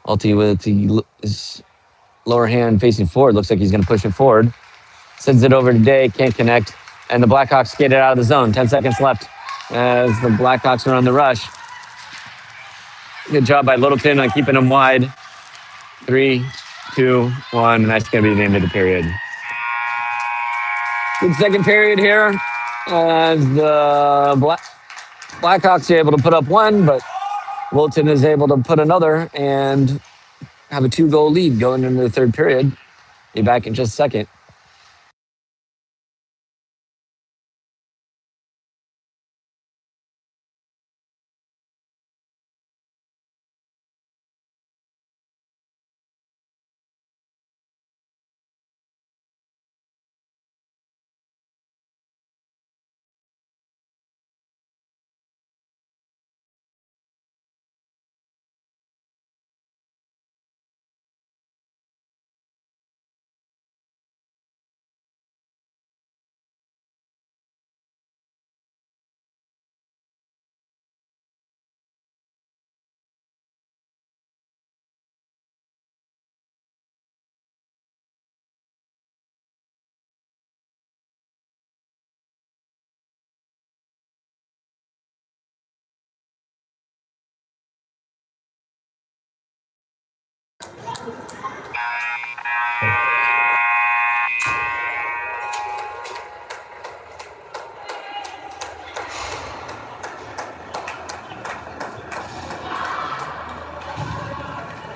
Alti with his lower hand facing forward. Looks like he's going to push it forward. Sends it over to Day. Can't connect. And the Blackhawks skated out of the zone. 10 seconds left as the Blackhawks are on the rush. Good job by Littleton on keeping them wide. 3, 2, 1. And that's going to be the end of the period. Good second period here as the Blackhawks are able to put up one, but Littleton is able to put another and have a 2-goal lead going into the third period. Be back in just a second.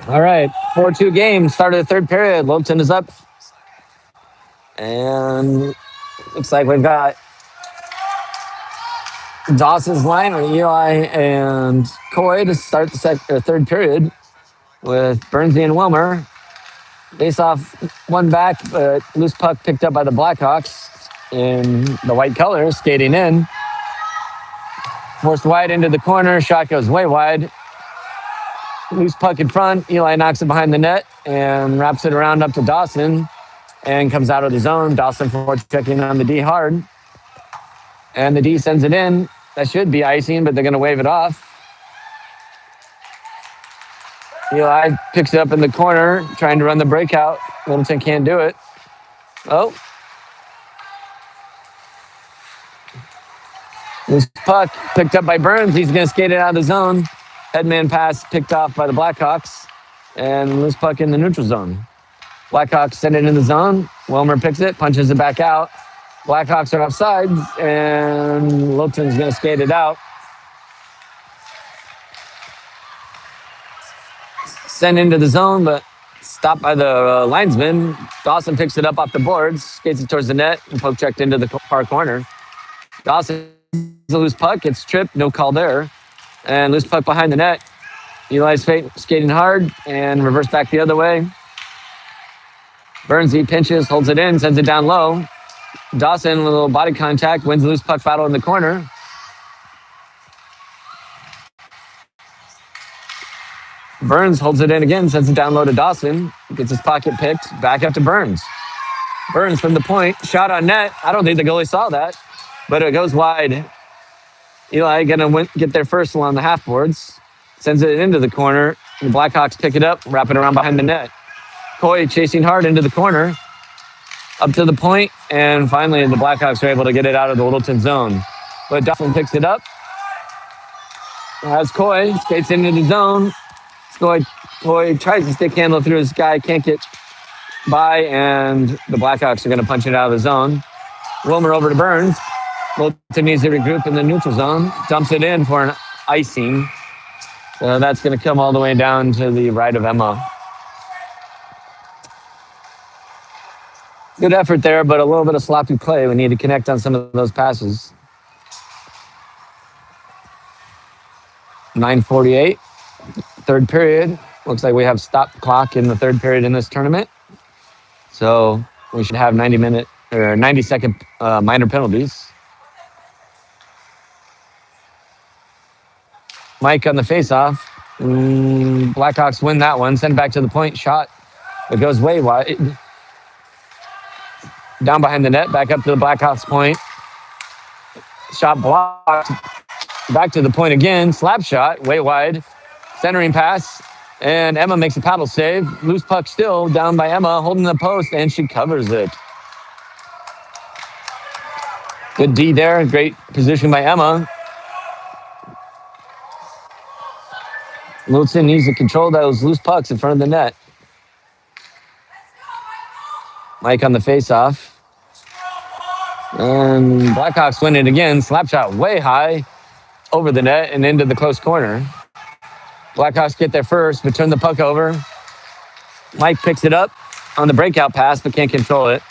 All right, 4-2 game. Start of the third period. Littleton is up. And looks like we've got Dawson's line or Eli and Coy to start the third period with Burnsy and Wilmer. Face off one back, but loose puck picked up by the Blackhawks in the white colors, skating in. Forced wide into the corner. Shot goes way wide. Loose puck in front. Eli knocks it behind the net and wraps it around up to Dawson and comes out of the zone. Dawson checking on the D hard. And the D sends it in. That should be icing, but they're going to wave it off. Eli picks it up in the corner, trying to run the breakout. Littleton can't do it. Oh. Loose puck picked up by Burns. He's going to skate it out of the zone. Headman pass picked off by the Blackhawks. And loose puck in the neutral zone. Blackhawks send it in the zone. Wilmer picks it, punches it back out. Blackhawks are offside, and Littleton's going to skate it out. Sent into the zone, but stopped by the linesman. Dawson picks it up off the boards, skates it towards the net, and poke checked into the far corner. Dawson, a loose puck, gets tripped, no call there. And loose puck behind the net. Eli's skating hard and reverse back the other way. Burnsy pinches, holds it in, sends it down low. Dawson, a little body contact, wins the loose puck battle in the corner. Burns holds it in again, sends it down low to Dawson. Gets his pocket picked, back up to Burns. Burns from the point, shot on net. I don't think the goalie saw that, but it goes wide. Eli going to get there first along the half boards. Sends it into the corner. The Blackhawks pick it up, wrap it around behind the net. Coy chasing hard into the corner. Up to the point, and finally the Blackhawks are able to get it out of the Littleton zone. But Dawson picks it up. As Coy skates into the zone. Coy tries to stick handle through his guy, can't get by, and the Blackhawks are going to punch it out of the zone. Wilmer over to Burns. Littleton needs to regroup in the neutral zone. Dumps it in for an icing. So that's going to come all the way down to the right of Emma. Good effort there, but a little bit of sloppy play. We need to connect on some of those passes. 9:48, third period. Looks like we have stop clock in the third period in this tournament. So we should have 90-second minor penalties. Mike on the faceoff. Blackhawks win that one. Send it back to the point. Shot. It goes way wide. Down behind the net. Back up to the Blackhawks point. Shot blocked. Back to the point again. Slap shot. Way wide. Centering pass. And Emma makes a paddle save. Loose puck still down by Emma. Holding the post. And she covers it. Good D there. Great position by Emma. Littleton needs to control those loose pucks in front of the net. Mike on the faceoff. And Blackhawks win it again. Slap shot way high over the net and into the close corner. Blackhawks get there first, but turn the puck over. Mike picks it up on the breakout pass, but can't control it.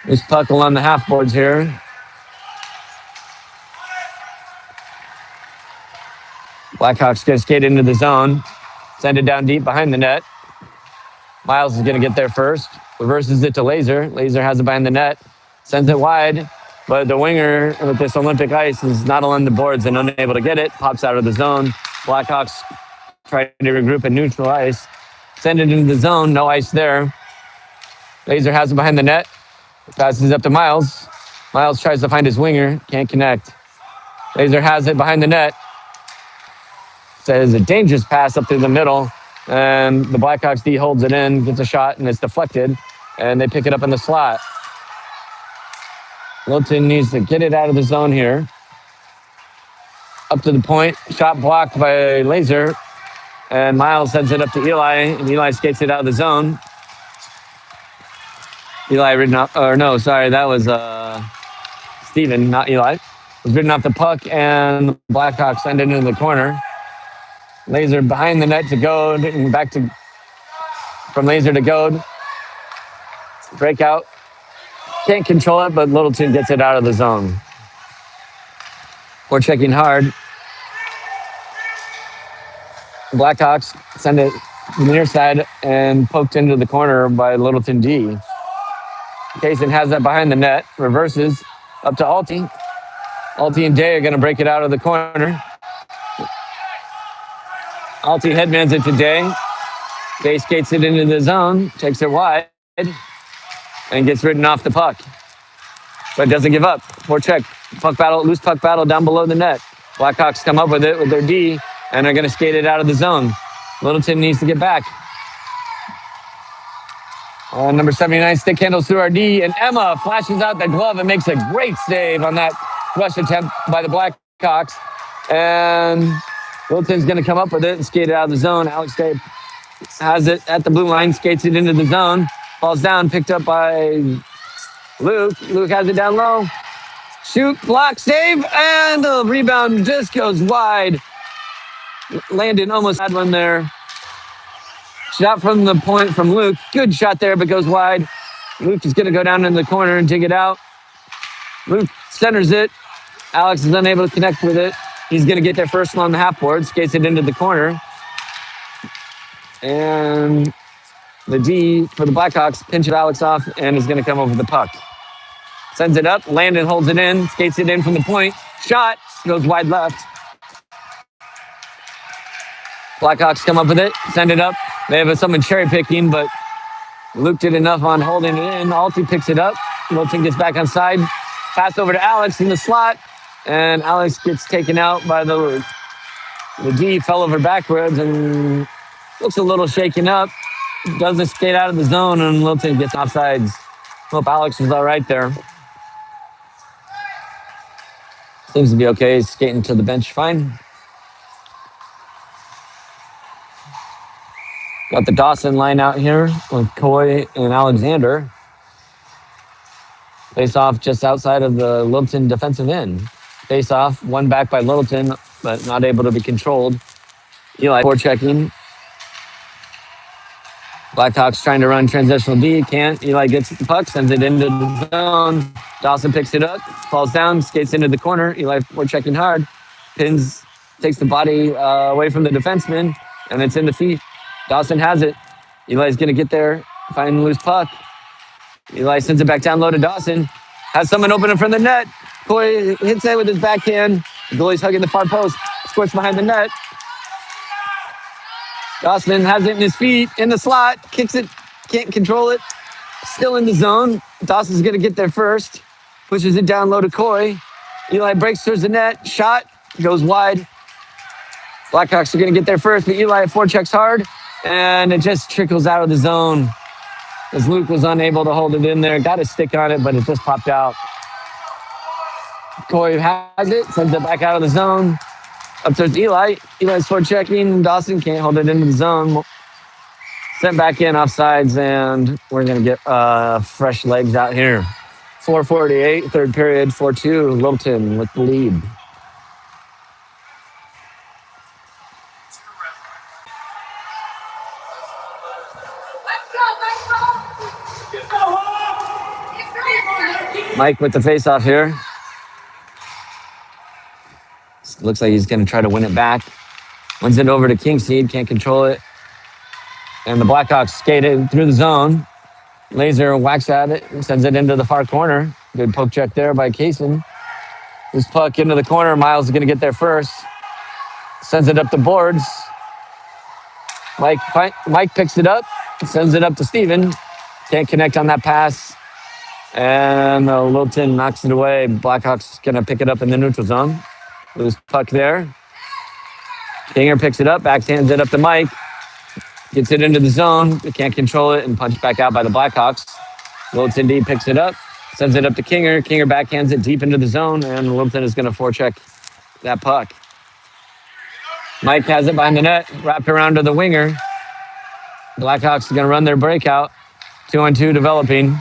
This puck along the half boards here. Blackhawks going to skate into the zone. Send it down deep behind the net. Miles is going to get there first. Reverses it to Laser. Laser has it behind the net. Sends it wide. But the winger with this Olympic ice is not along the boards and unable to get it. Pops out of the zone. Blackhawks try to regroup and neutral ice. Send it into the zone. No ice there. Laser has it behind the net. Passes up to Miles. Miles tries to find his winger. Can't connect. Laser has it behind the net. Says a dangerous pass up through the middle. And the Blackhawks D holds it in, gets a shot, and it's deflected. And they pick it up in the slot. Littleton needs to get it out of the zone here. Up to the point. Shot blocked by Laser. And Miles sends it up to Eli. And Eli skates it out of the zone. Eli ridden off. Or no, sorry. That was Steven, not Eli. Was ridden off the puck. And the Blackhawks send it into the corner. Laser behind the net to Goad. And back to from Laser to Goad. Breakout. Can't control it, but Littleton gets it out of the zone. We're checking hard. Blackhawks send it to the near side and poked into the corner by Littleton D. Kaysen has that behind the net. Reverses up to Alti. Alti and Day are going to break it out of the corner. Alti headmans it to Day. Day skates it into the zone, takes it wide, and gets ridden off the puck. But doesn't give up. Forecheck, puck battle, loose puck battle down below the net. Blackhawks come up with it with their D, and they're going to skate it out of the zone. Littleton needs to get back. Number 79 stick handles through our D, and Emma flashes out the glove and makes a great save on that rush attempt by the Blackhawks. And Littleton's going to come up with it and skate it out of the zone. Alex Day has it at the blue line, skates it into the zone. Falls down, picked up by Luke. Luke has it down low. Shoot, block, save, and the rebound just goes wide. Landon almost had one there. Shot from the point from Luke. Good shot there, but goes wide. Luke is going to go down in the corner and dig it out. Luke centers it. Alex is unable to connect with it. He's going to get there first along the half board. Skates it into the corner. And the D for the Blackhawks pinches Alex off and is going to come over the puck. Sends it up. Landon holds it in. Skates it in from the point. Shot. Goes wide left. Blackhawks come up with it. Send it up. They have someone cherry picking, but Luke did enough on holding it in. Alti picks it up. Littleton gets back on side. Pass over to Alex in the slot. And Alex gets taken out by the D. Fell over backwards and looks a little shaken up. Doesn't skate out of the zone, and Littleton gets offsides. Hope Alex is all right there. Seems to be okay. He's skating to the bench fine. Got the Dawson line out here with Coy and Alexander. Face off just outside of the Littleton defensive end. Face off, one back by Littleton, but not able to be controlled. Eli forechecking. Blackhawks trying to run transitional D, can't. Eli gets the puck, sends it into the zone. Dawson picks it up, falls down, skates into the corner. Eli forechecking hard. takes the body away from the defenseman, and it's in the feet. Dawson has it. Eli's going to get there, find the loose puck. Eli sends it back down low to Dawson. Has someone open in front of the net. Coy hits it with his backhand. The goalie's hugging the far post. Squirts behind the net. Dawson has it in his feet, in the slot. Kicks it. Can't control it. Still in the zone. Dawson's going to get there first. Pushes it down low to Coy. Eli breaks towards the net. Shot. Goes wide. Blackhawks are going to get there first, but Eli forechecks hard. And it just trickles out of the zone as Luke was unable to hold it in there. Got a stick on it, but it just popped out. Coy has it. Sends it back out of the zone. Up towards Eli. Eli's forechecking. Dawson can't hold it into the zone. Sent back in offsides, and we're going to get fresh legs out here. 4:48, third period, 4-2. Littleton with the lead. Mike with the face-off here. Looks like he's going to try to win it back. Wins it over to Kingseed. Can't control it. And the Blackhawks skated through the zone. Laser whacks at it and sends it into the far corner. Good poke check there by Kaysen. This puck into the corner. Miles is going to get there first. Sends it up the boards. Mike picks it up. Sends it up to Steven. Can't connect on that pass. And Littleton knocks it away. Blackhawks going to pick it up in the neutral zone. Loose puck there. Kinger picks it up, backhands it up to Mike. Gets it into the zone. They can't control it and punched back out by the Blackhawks. Littleton D picks it up, sends it up to Kinger. Kinger backhands it deep into the zone, and Littleton is going to forecheck that puck. Mike has it behind the net, wrapped around to the winger. Blackhawks are going to run their breakout. 2-on-2 developing.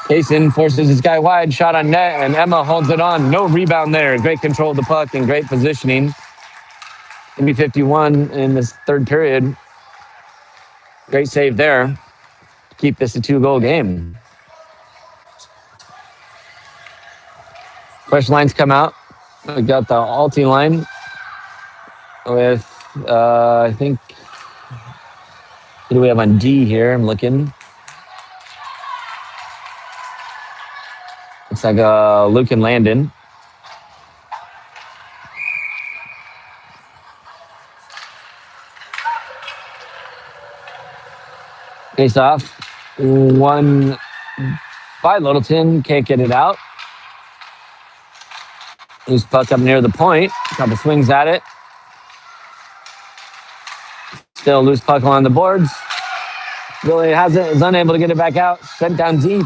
Kaysen forces his guy wide, shot on net, and Emma holds it on. No rebound there. Great control of the puck and great positioning. Maybe 51 in this third period. Great save there. Keep this a 2-goal game. Fresh lines come out. We got the Alti line with, I think, who do we have on D here? I'm looking. Looks like Luke and Landon. Face off. One by Littleton. Can't get it out. Loose puck up near the point. Couple swings at it. Still loose puck along the boards. Really is unable to get it back out. Sent down deep.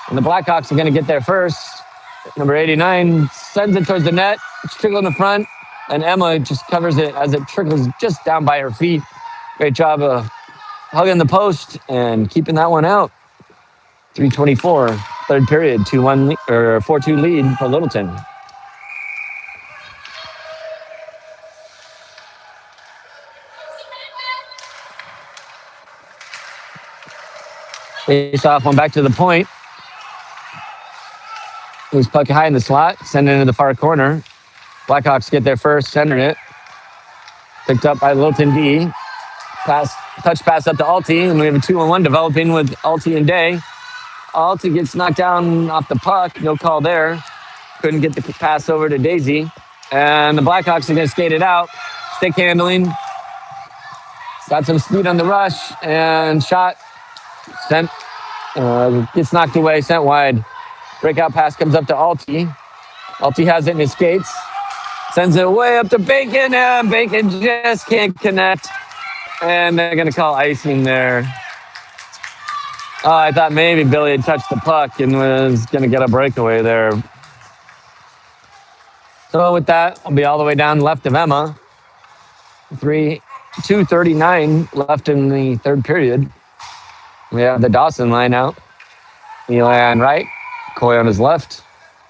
And the Blackhawks are going to get there first. Number 89 sends it towards the net. It's trickling in the front. And Emma just covers it as it trickles just down by her feet. Great job of hugging the post and keeping that one out. 3:24, third period, 2-1 or 4-2 lead for Littleton. Face off, one back to the point. Loose puck high in the slot, send it into the far corner. Blackhawks get there first, center it. Picked up by Littleton D. Touch pass up to Alti, and we have a 2-on-1 developing with Alti and Day. Alti gets knocked down off the puck, no call there. Couldn't get the pass over to Daisy. And the Blackhawks are going to skate it out. Stick handling. Got some speed on the rush, and shot. Sent. Gets knocked away, sent wide. Breakout pass comes up to Alti. Alti has it in his skates. Sends it way up to Bacon, and Bacon just can't connect. And they're going to call icing there. Oh, I thought maybe Billy had touched the puck and was going to get a breakaway there. So with that, I'll be all the way down left of Emma. 2:39 left in the third period. We have the Dawson line out. Eli on right, Coy on his left,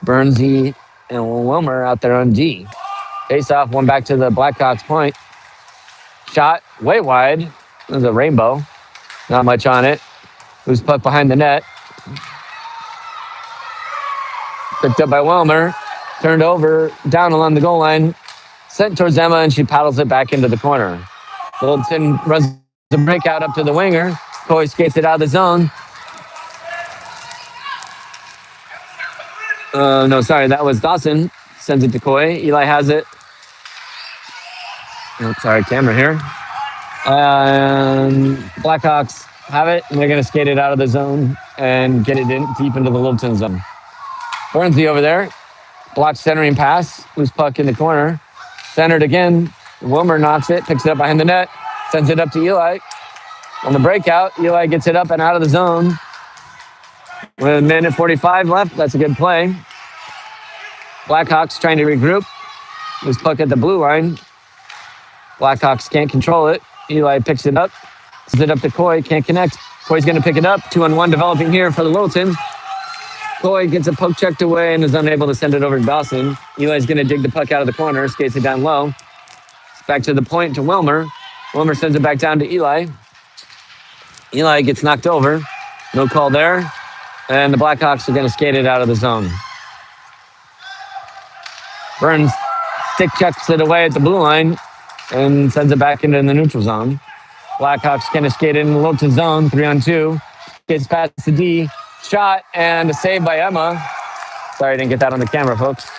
Burnsy and Wilmer out there on D. Face off, one back to the Blackhawks point. Shot way wide. There's a rainbow. Not much on it. Loose puck behind the net. Picked up by Wilmer. Turned over, down along the goal line, sent towards Emma, and she paddles it back into the corner. Littleton runs the breakout up to the winger. Coy skates it out of the zone. No, sorry, that was Dawson. Sends it to Coy. Eli has it. Oh, sorry, camera here. And Blackhawks have it, and they're going to skate it out of the zone and get it in deep into the Littleton zone. Burnsy over there. Block centering pass. Loose puck in the corner. Centered again. Wilmer knocks it, picks it up behind the net, sends it up to Eli. On the breakout, Eli gets it up and out of the zone. With a minute 45 left, that's a good play. Blackhawks trying to regroup. Loose puck at the blue line. Blackhawks can't control it. Eli picks it up. Sends it up to Coy, can't connect. Coy's going to pick it up. 2-on-1 developing here for the Littleton. Coy gets a poke checked away and is unable to send it over to Dawson. Eli's going to dig the puck out of the corner, skates it down low. Back to the point to Wilmer. Wilmer sends it back down to Eli. Eli gets knocked over. No call there. And the Blackhawks are going to skate it out of the zone. Burns stick checks it away at the blue line and sends it back into the neutral zone. Blackhawks going to skate it in the Littleton zone, 3-on-2. Gets past the D. Shot and a save by Emma. Sorry, I didn't get that on the camera, folks.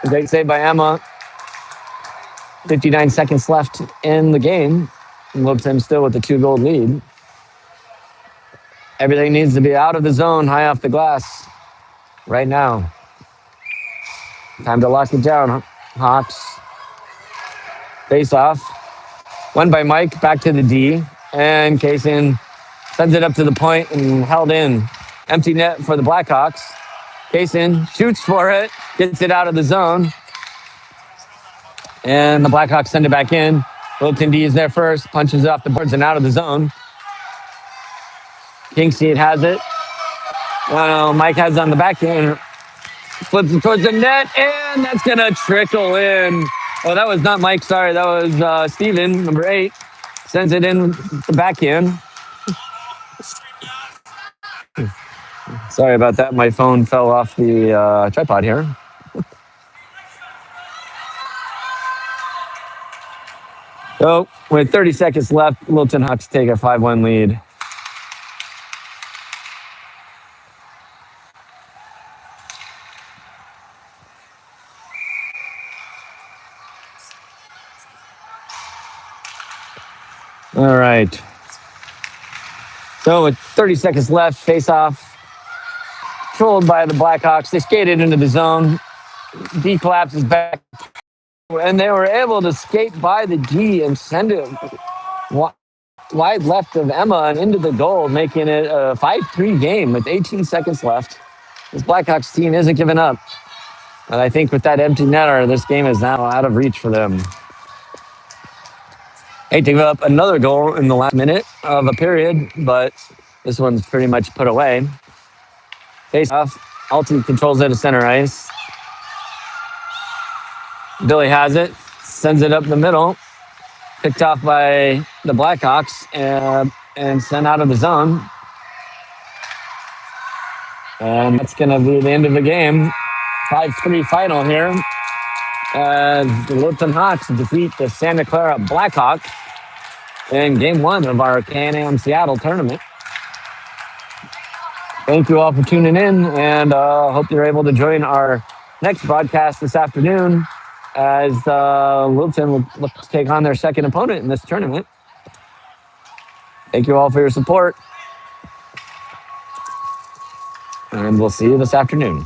Great save by Emma. 59 seconds left in the game. Littleton still with the 2-goal lead. Everything needs to be out of the zone, high off the glass right now. Time to lock it down, Hawks. Face off. Won by Mike, back to the D. And Kaysen sends it up to the point and held in. Empty net for the Blackhawks. Kaysen shoots for it, gets it out of the zone. And the Blackhawks send it back in. Littleton D is there first, punches it off the boards and out of the zone. Kingseed has it. Mike has it on the backhand. Flips it towards the net, and that's going to trickle in. Oh, that was not Mike, sorry. That was Steven, number 8. Sends it in the backhand. Sorry about that. My phone fell off the tripod here. So, with 30 seconds left, Littleton Hawks take a 5-1 lead. All right. So, with 30 seconds left, face-off, controlled by the Blackhawks. They skated into the zone. D collapses back. And they were able to skate by the D and send it wide left of Emma and into the goal, making it a 5-3 game with 18 seconds left. This Blackhawks team isn't giving up. And I think with that empty netter, this game is now out of reach for them. Hate to give up another goal in the last minute of a period, but this one's pretty much put away. Face off. Alton controls it to center ice. Billy has it, sends it up the middle, picked off by the Blackhawks and sent out of the zone. And that's going to be the end of the game. 5-3 final here as the Littleton Hawks defeat the Santa Clara Blackhawks in Game 1 of our Can-Am Seattle tournament. Thank you all for tuning in, and hope you're able to join our next broadcast this afternoon as Littleton will look to take on their second opponent in this tournament. Thank you all for your support, and we'll see you this afternoon.